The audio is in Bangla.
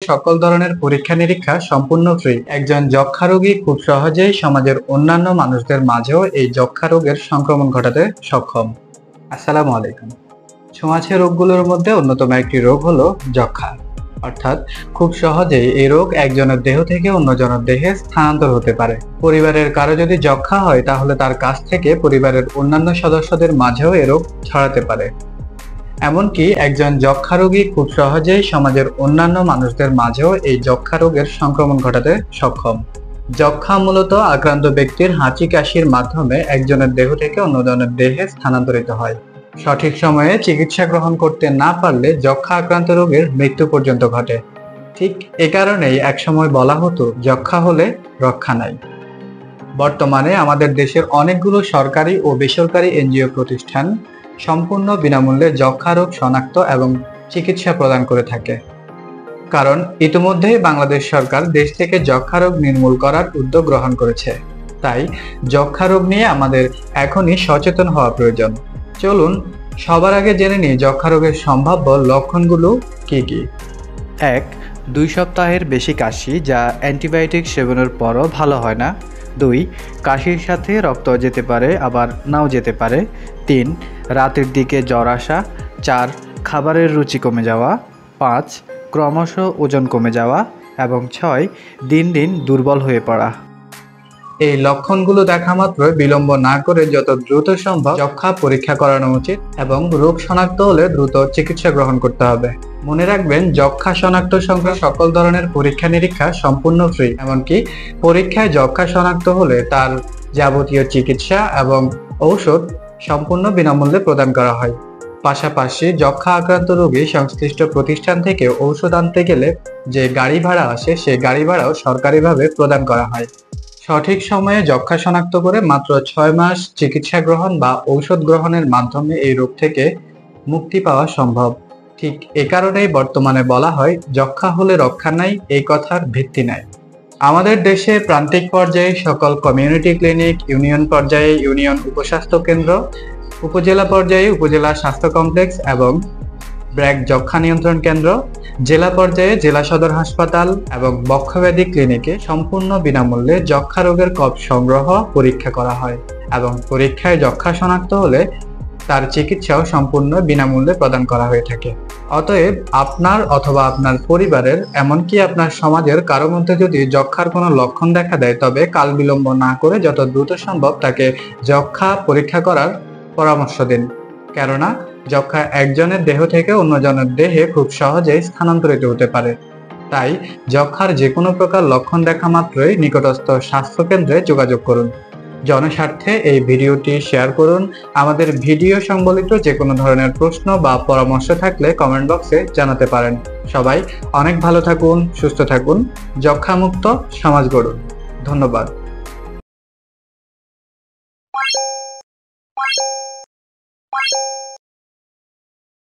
সকল ধরনের পরীক্ষা নিরীক্ষা সম্পূর্ণ ফ্রি। একজন যক্ষ্মা রোগী খুব সহজেই সমাজের অন্যান্য মানুষদের মাঝেও এই যক্ষ্মা রোগের সংক্রমণ ঘটাতে সক্ষম। আসসালামু আলাইকুম। ছোঁয়াচে রোগগুলোর মধ্যে অন্যতম একটি রোগ হলো যক্ষ্মা। অর্থাৎ খুব সহজেই এই রোগ একজনের দেহ থেকে অন্যজনের দেহে স্থানান্তর হতে পারে। পরিবারের কারো যদি যক্ষ্মা হয় তাহলে তার কাছ থেকে পরিবারের অন্যান্য সদস্যদের মাঝেও এই রোগ ছড়াতে পারে। এমনকি একজন যক্ষ্মা রোগী খুব সহজেই সমাজের অন্যান্য মানুষদের মাঝেও এই যক্ষ্মা রোগের সংক্রমণ ঘটাতে সক্ষম। যক্ষ্মা মূলত আক্রান্ত ব্যক্তির হাঁচি কাশির মাধ্যমে একজনের দেহ থেকে অন্যজনের দেহে স্থানান্তরিত হয়। সঠিক সময়ে চিকিৎসা গ্রহণ করতে না পারলে যক্ষ্মা আক্রান্ত রোগের মৃত্যু পর্যন্ত ঘটে। ঠিক এ কারণেই একসময় বলা হতো যক্ষ্মা হলে রক্ষা নাই। বর্তমানে আমাদের দেশের অনেকগুলো সরকারি ও বেসরকারি এনজিও প্রতিষ্ঠান সম্পূর্ণ বিনামূল্যে যক্ষ্মা রোগ শনাক্ত এবং চিকিৎসা প্রদান করে থাকে। কারণ ইতিমধ্যেই বাংলাদেশ সরকার দেশ থেকে যক্ষ্মা রোগ নির্মূল করার উদ্যোগ গ্রহণ করেছে। তাই যক্ষ্মা রোগ নিয়ে আমাদের এখনই সচেতন হওয়া প্রয়োজন। চলুন সবার আগে জেনে নিই যক্ষ্মা রোগের সম্ভাব্য লক্ষণগুলো কি কি। 1. 2 সপ্তাহের বেশি কাশি যা অ্যান্টিবায়োটিক সেবনের পরও ভালো হয় না। 2. কাশির সাথে রক্ত যেতে পারে আবার নাও যেতে পারে। 3. রাতের দিকে জ্বর আসা। 4. খাবারের রুচি কমে যাওয়া। 5. ক্রমশ ওজন কমে যাওয়া এবং 6. দিন দিন দুর্বল হয়ে পড়া। এই লক্ষণগুলো দেখা মাত্র বিলম্ব না করে যত দ্রুত সম্ভব যক্ষ্মা পরীক্ষা করানো উচিত এবং রোগ শনাক্ত হলে দ্রুত চিকিৎসা গ্রহণ করতে হবে। মনে রাখবেন, যক্ষ্মা শনাক্ত সংক্রান্ত সকল ধরনের পরীক্ষা নিরীক্ষা সম্পূর্ণ ফ্রি। এমনকি পরীক্ষায় যক্ষ্মা শনাক্ত হলে তার যাবতীয় চিকিৎসা এবং ঔষধ সম্পূর্ণ বিনামূল্যে প্রদান করা হয়। পাশাপাশি যক্ষ্মা আক্রান্ত রোগী সংশ্লিষ্ট প্রতিষ্ঠান থেকে ঔষধ আনতে গেলে যে গাড়ি ভাড়া আসে সেই গাড়ি ভাড়াও সরকারিভাবে প্রদান করা হয়। সঠিক সময়ে যক্ষ্মা শনাক্ত করে মাত্র 6 মাস চিকিৎসা গ্রহণ বা ঔষধ গ্রহণের মাধ্যমে এই রোগ থেকে মুক্তি পাওয়া সম্ভব। ঠিক এ কারণেই বর্তমানে বলা হয় যক্ষ্মা হলে রক্ষা নাই, এই কথার ভিত্তি নাই। আমাদের দেশে প্রান্তিক পর্যায়ে সকল কমিউনিটি ক্লিনিক, ইউনিয়ন পর্যায়ে ইউনিয়ন উপস্বাস্থ্য কেন্দ্র, উপজেলা পর্যায়ে উপজেলা স্বাস্থ্য কমপ্লেক্স এবং ব্র্যাক যক্ষ্মা নিয়ন্ত্রণ কেন্দ্র, জেলা পর্যায়ে জেলা সদর হাসপাতাল এবং বক্ষব্যাধি ক্লিনিকে সম্পূর্ণ বিনামূল্যে যক্ষ্মা রোগের কফ সংগ্রহ পরীক্ষা করা হয় এবং পরীক্ষায় যক্ষ্মা শনাক্ত হলে তার চিকিৎসাও সম্পূর্ণ বিনামূল্যে প্রদান করা হয়ে থাকে। অতএব আপনার অথবা আপনার পরিবারের এমনকি আপনার সমাজের কারো মধ্যে যদি যক্ষ্মার কোনো লক্ষণ দেখা দেয় তবে কাল বিলম্ব না করে যত দ্রুত সম্ভব তাকে যক্ষ্মা পরীক্ষা করার পরামর্শ দিন। কেননা যক্ষ্মা একজনের দেহ থেকে অন্যজনের দেহে খুব সহজেই স্থানান্তরিত হতে পারে। তাই যক্ষ্মার যে কোনো প্রকার লক্ষণ দেখা মাত্রই নিকটস্থ স্বাস্থ্য কেন্দ্রে যোগাযোগ করুন। জনস্বার্থে এই ভিডিওটি শেয়ার করুন। আমাদের ভিডিও সংবলিত যে কোনো ধরনের প্রশ্ন বা পরামর্শ থাকলে কমেন্ট বক্সে জানাতে পারেন। সবাই অনেক ভালো থাকুন, সুস্থ থাকুন, যক্ষ্মামুক্ত সমাজ গড়ুন। ধন্যবাদ।